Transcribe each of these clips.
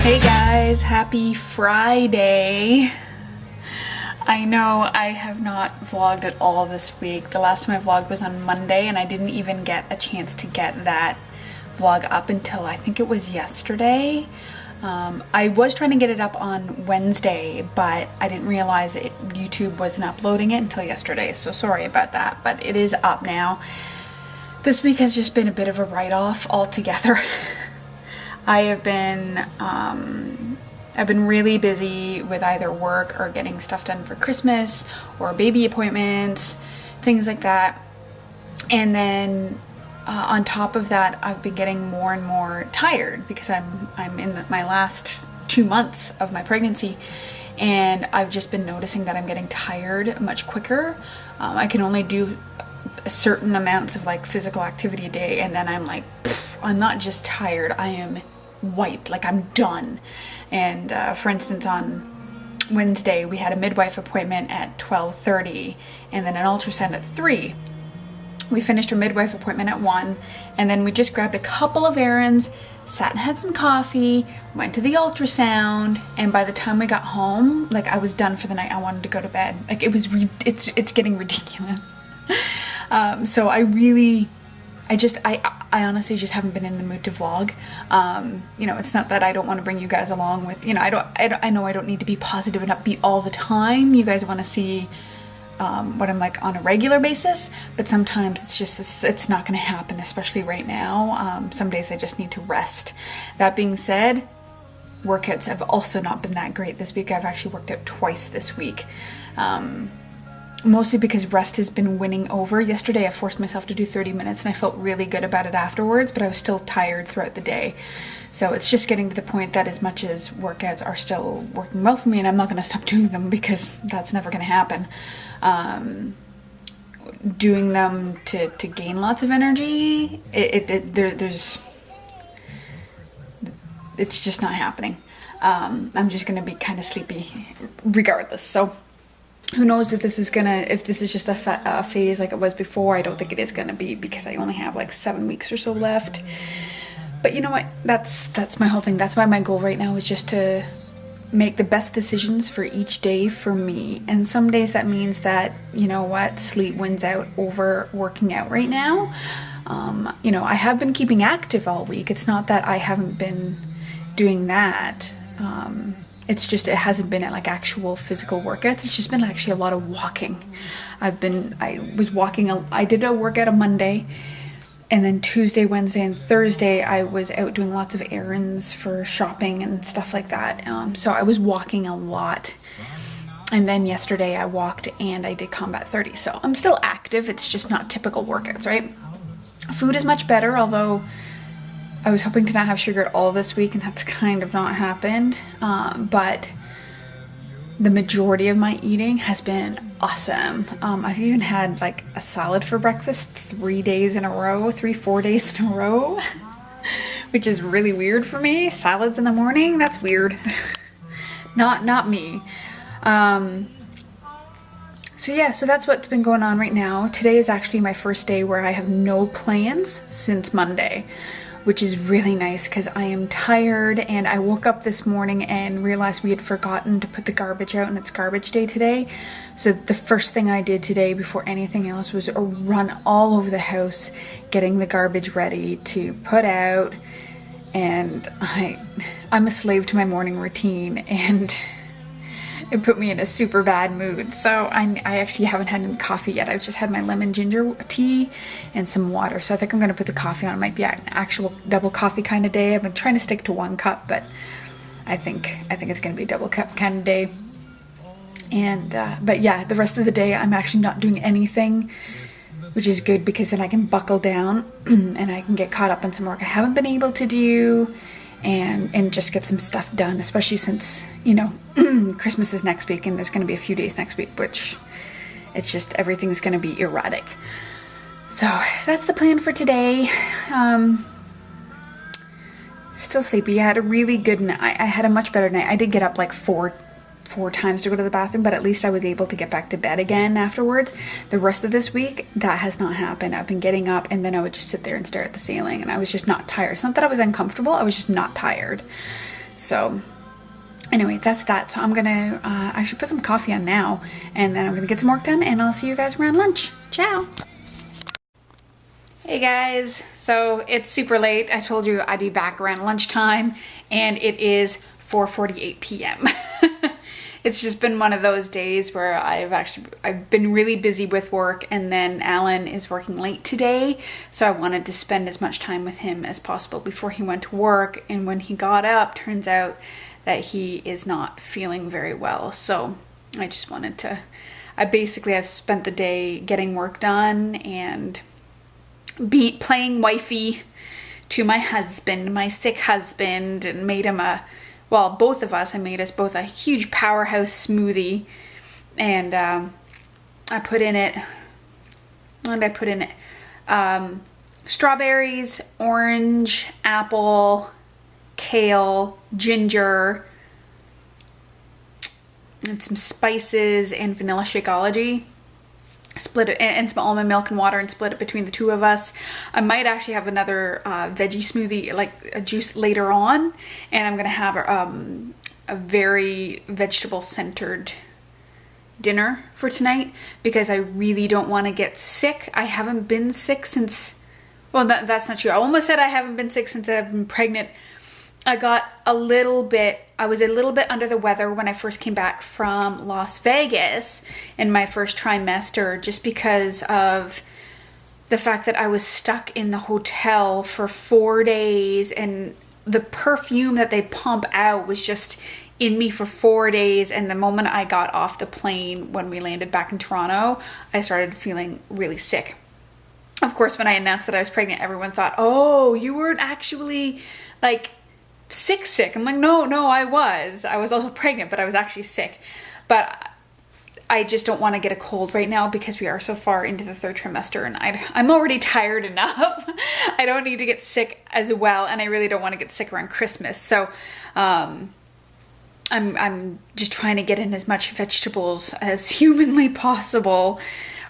Hey guys, happy Friday. I know I have not vlogged at all this week. The last time I vlogged was on Monday and I didn't even get a chance to get that vlog up until I think it was yesterday. I was trying to get it up on Wednesday, but I didn't realize YouTube wasn't uploading it until yesterday, so sorry about that, but it is up now. This week has just been a bit of a write-off altogether. I've been really busy with either work or getting stuff done for Christmas or baby appointments, things like that. And then on top of that, I've been getting more and more tired because I'm in my last 2 months of my pregnancy, and I've just been noticing that I'm getting tired much quicker. I can only do certain amounts of like physical activity a day, and then I'm like, I'm not just tired, I am wiped, like I'm done. And for instance, on Wednesday we had a midwife appointment at 12:30 and then an ultrasound at 3. We finished our midwife appointment at 1, and then we just grabbed a couple of errands, sat and had some coffee, went to the ultrasound, and by the time we got home, like I was done for the night. I wanted to go to bed. Like it's getting ridiculous. So I honestly just haven't been in the mood to vlog. You know, it's not that I don't want to bring you guys along with, you know, I know I don't need to be positive and upbeat all the time. You guys want to see what I'm like on a regular basis, but sometimes it's not going to happen, especially right now. Some days I just need to rest. That being said, workouts have also not been that great this week. I've actually worked out twice this week. Mostly because rest has been winning over. Yesterday I forced myself to do 30 minutes and I felt really good about it afterwards, but I was still tired throughout the day. So it's just getting to the point that as much as workouts are still working well for me, and I'm not going to stop doing them because that's never going to happen, doing them to gain lots of energy, it's just not happening. I'm just going to be kind of sleepy regardless. So who knows if this is just a phase like it was before. I don't think it is gonna be, because I only have like 7 weeks or so left. But you know what? That's my whole thing. That's why my goal right now is just to make the best decisions for each day for me. And some days that means that, you know what, sleep wins out over working out right now. You know, I have been keeping active all week. It's not that I haven't been doing that. It's just, it hasn't been at like actual physical workouts. It's just been actually a lot of walking. I was walking, I did a workout on Monday, and then Tuesday, Wednesday, and Thursday I was out doing lots of errands for shopping and stuff like that. So I was walking a lot. And then yesterday I walked and I did Combat 30. So I'm still active. It's just not typical workouts, right? Food is much better, although I was hoping to not have sugar at all this week, and that's kind of not happened. But the majority of my eating has been awesome. I've even had like a salad for breakfast 4 days in a row, which is really weird for me. Salads in the morning, that's weird. Not me. So yeah, so that's what's been going on right now. Today is actually my first day where I have no plans since Monday, which is really nice because I am tired, and I woke up this morning and realized we had forgotten to put the garbage out, and it's garbage day today. So the first thing I did today before anything else was run all over the house getting the garbage ready to put out. And I'm a slave to my morning routine, and it put me in a super bad mood. So I actually haven't had any coffee yet. I've just had my lemon ginger tea and some water. So I think I'm going to put the coffee on. It might be an actual double coffee kind of day. I've been trying to stick to 1 cup, but I think it's going to be a double cup kind of day. And but yeah, the rest of the day I'm actually not doing anything, which is good because then I can buckle down and I can get caught up on some work I haven't been able to do. And just get some stuff done, especially since, you know, Christmas is next week and there's going to be a few days next week, which it's just everything's going to be erratic. So that's the plan for today. Still sleepy. I had a really good night. I had a much better night. I did get up like four times to go to the bathroom, but at least I was able to get back to bed again afterwards. The rest of this week, that has not happened. I've been getting up and then I would just sit there and stare at the ceiling, and I was just not tired. It's not that I was uncomfortable, I was just not tired. So anyway, that's that. So I'm gonna actually put some coffee on now, and then I'm gonna get some work done, and I'll see you guys around lunch. Ciao. Hey guys, so it's super late. I told you I'd be back around lunchtime, and it is 4:48 p.m. It's just been one of those days where I've been really busy with work, and then Alan is working late today, so I wanted to spend as much time with him as possible before he went to work. And when he got up, turns out that he is not feeling very well. So I just wanted to, I've spent the day getting work done and playing wifey to my husband, my sick husband, and made him both of us, I made us both a huge powerhouse smoothie, and I put in it, what did I put in it? Strawberries, orange, apple, kale, ginger, and some spices and vanilla Shakeology. Split it, and some almond milk and water, and split it between the two of us. I might actually have another veggie smoothie, like a juice, later on, and I'm gonna have a very vegetable centered dinner for tonight, because I really don't want to get sick. I haven't been sick since, well, that's not true. I almost said I haven't been sick since I've been pregnant. I was a little bit under the weather when I first came back from Las Vegas in my first trimester, just because of the fact that I was stuck in the hotel for 4 days, and the perfume that they pump out was just in me for 4 days. And the moment I got off the plane, when we landed back in Toronto, I started feeling really sick. Of course, when I announced that I was pregnant, everyone thought, oh, you weren't actually like sick. I'm like, no, I was also pregnant, but I was actually sick. But I just don't want to get a cold right now, because we are so far into the third trimester, and I'm already tired enough. I don't need to get sick as well, and I really don't want to get sick around Christmas. So I'm just trying to get in as much vegetables as humanly possible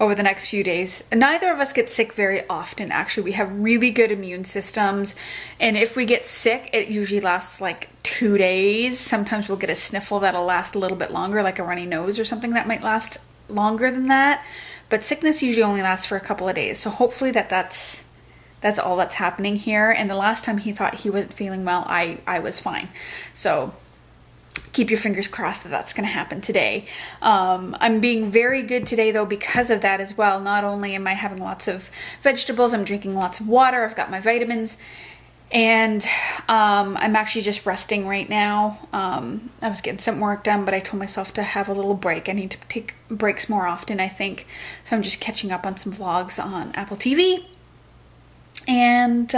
over the next few days. Neither of us get sick very often, actually. We have really good immune systems, and if we get sick, it usually lasts like 2 days. Sometimes we'll get a sniffle that'll last a little bit longer, like a runny nose or something that might last longer than that. But sickness usually only lasts for a couple of days. So hopefully that's all that's happening here. And the last time he thought he wasn't feeling well, I was fine. So keep your fingers crossed that that's going to happen today. I'm being very good today, though, because of that as well. Not only am I having lots of vegetables, I'm drinking lots of water, I've got my vitamins, and I'm actually just resting right now. I was getting some work done, but I told myself to have a little break. I need to take breaks more often, I think. So I'm just catching up on some vlogs on Apple TV. And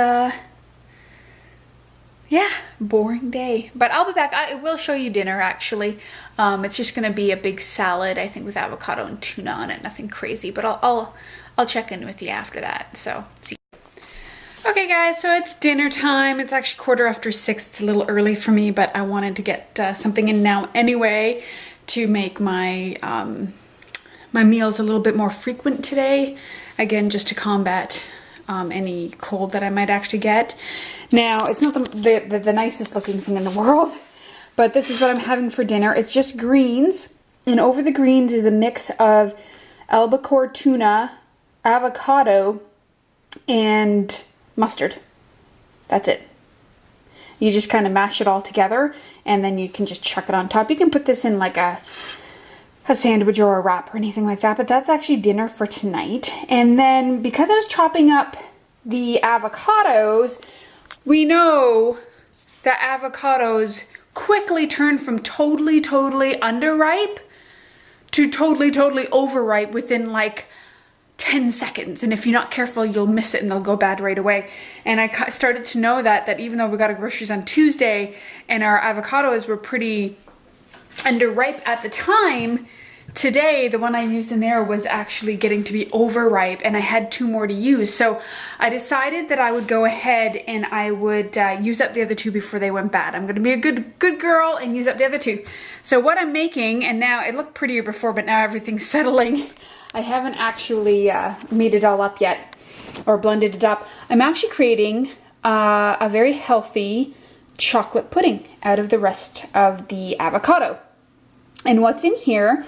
yeah, boring day, but I'll be back. I will show you dinner, actually. It's just gonna be a big salad, I think, with avocado and tuna on it. Nothing crazy, but I'll check in with you after that. So see. Okay, guys, so it's dinner time. It's actually 6:15. It's a little early for me, but I wanted to get something in now anyway to make my my meals a little bit more frequent today. Again, just to combat any cold that I might actually get. Now, it's not the nicest looking thing in the world, but this is what I'm having for dinner. It's just greens, and over the greens is a mix of albacore tuna, avocado, and mustard. That's it. You just kind of mash it all together, and then you can just chuck it on top. You can put this in like a sandwich or a wrap or anything like that, but that's actually dinner for tonight. And then, because I was chopping up the avocados, we know that avocados quickly turn from totally underripe to totally overripe within like 10 seconds. And if you're not careful, you'll miss it and they'll go bad right away. And I started to know that even though we got our groceries on Tuesday and our avocados were pretty underripe at the time, today the one I used in there was actually getting to be overripe, and I had 2 more to use. So I decided that I would go ahead and I would use up the other 2 before they went bad. I'm gonna be a good girl and use up the other 2. So what I'm making, and now it looked prettier before, but now everything's settling. I haven't actually made it all up yet or blended it up. I'm actually creating a very healthy chocolate pudding out of the rest of the avocado. And what's in here,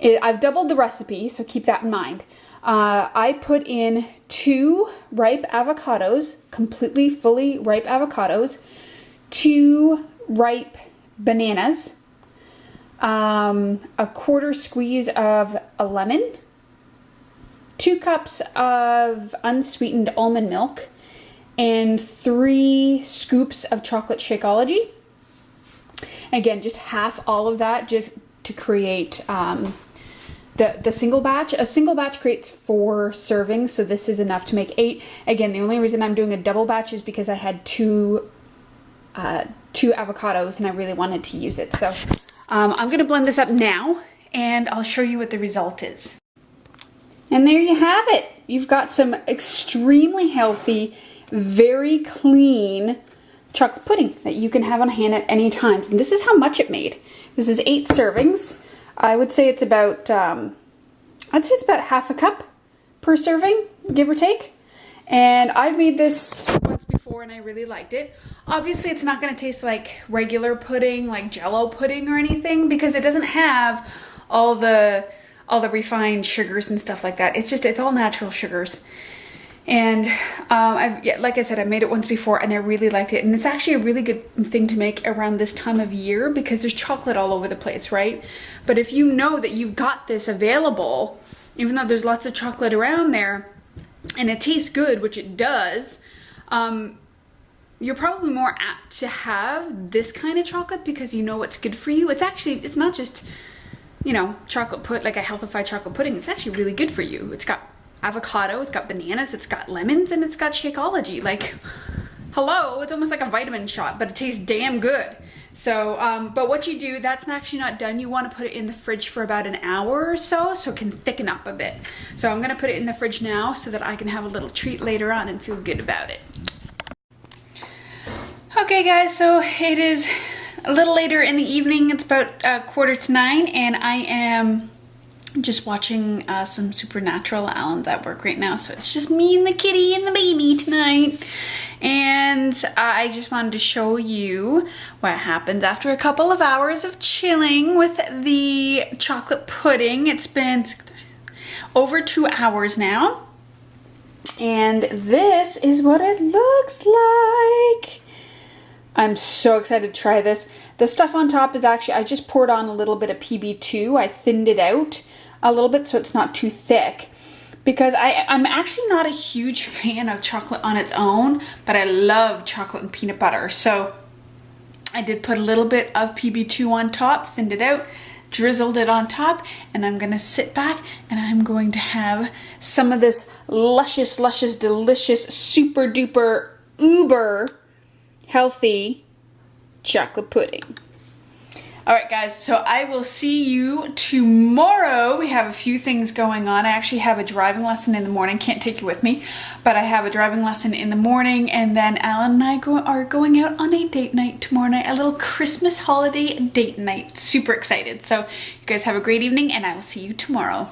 I've doubled the recipe, so keep that in mind. I put in 2 ripe avocados, completely fully ripe avocados, 2 ripe bananas, a quarter squeeze of a lemon, 2 cups of unsweetened almond milk, and 3 scoops of chocolate Shakeology. Again, just half all of that just to create the single batch. A single batch creates 4 servings, so this is enough to make 8. Again, the only reason I'm doing a double batch is because I had 2 avocados and I really wanted to use it. So I'm going to blend this up now and I'll show you what the result is. And there you have it. You've got some extremely healthy, very clean chocolate pudding that you can have on hand at any time. And this is how much it made. This is 8 servings. I would say it's about, half a cup per serving, give or take. And I've made this once before and I really liked it. Obviously it's not going to taste like regular pudding, like Jell-O pudding or anything, because it doesn't have all the refined sugars and stuff like that. It's all natural sugars. And like I said, I made it once before and I really liked it. And it's actually a really good thing to make around this time of year because there's chocolate all over the place, right? But if you know that you've got this available, even though there's lots of chocolate around there, and it tastes good, which it does, you're probably more apt to have this kind of chocolate because you know what's good for you. It's not just, you know, like a healthified chocolate pudding. It's actually really good for you. It's got avocado, it's got bananas, it's got lemons, and it's got Shakeology. Like, hello, it's almost like a vitamin shot, but it tastes damn good. So, but what you do, that's actually not done. You want to put it in the fridge for about an hour or so it can thicken up a bit. So I'm going to put it in the fridge now so that I can have a little treat later on and feel good about it. Okay guys, so it is a little later in the evening. It's about 8:45 and I am just watching some Supernatural. Alan's at work right now, so it's just me and the kitty and the baby tonight. And I just wanted to show you what happens after a couple of hours of chilling with the chocolate pudding. It's been over 2 hours now. And this is what it looks like. I'm so excited to try this. The stuff on top is actually, I just poured on a little bit of PB2. I thinned it out a little bit so it's not too thick, because I'm actually not a huge fan of chocolate on its own, but I love chocolate and peanut butter. So I did put a little bit of PB2 on top, thinned it out, drizzled it on top, and I'm gonna sit back and I'm going to have some of this luscious, delicious, super duper uber healthy chocolate pudding. All right, guys, so I will see you tomorrow. We have a few things going on. I actually have a driving lesson in the morning. Can't take you with me, but I have a driving lesson in the morning, and then Alan and I are going out on a date night tomorrow night, a little Christmas holiday date night. Super excited. So you guys have a great evening, and I will see you tomorrow.